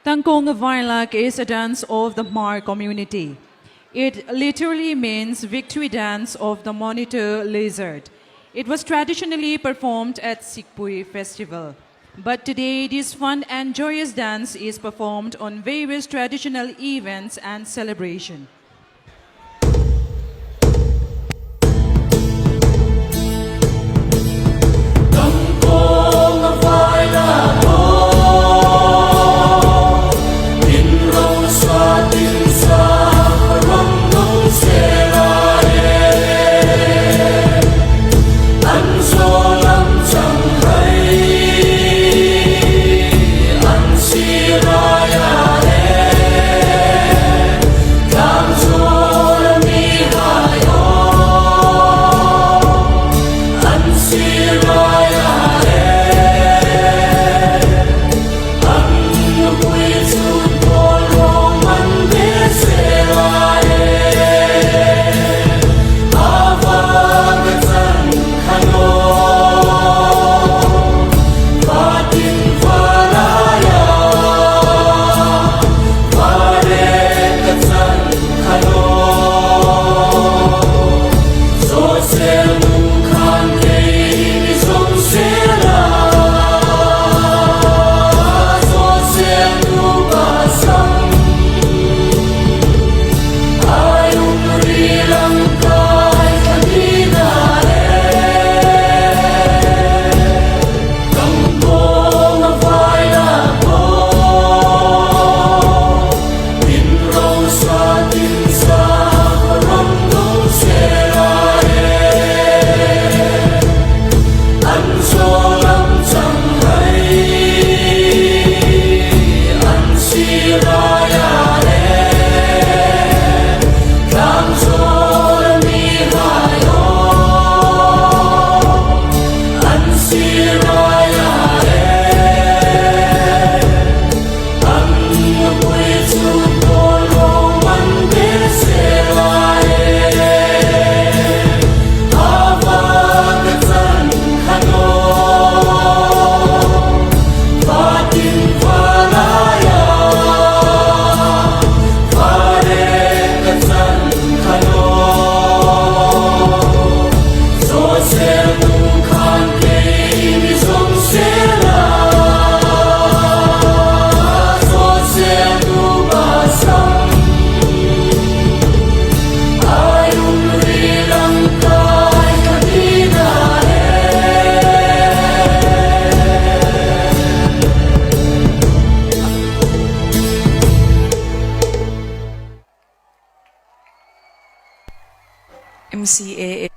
Tangkâwng vailâk is a dance of the Hmar community. It literally means victory dance of the monitor lizard. It was traditionally performed at Sikpui festival. But today, this fun and joyous dance is performed on various traditional events and celebration. MCA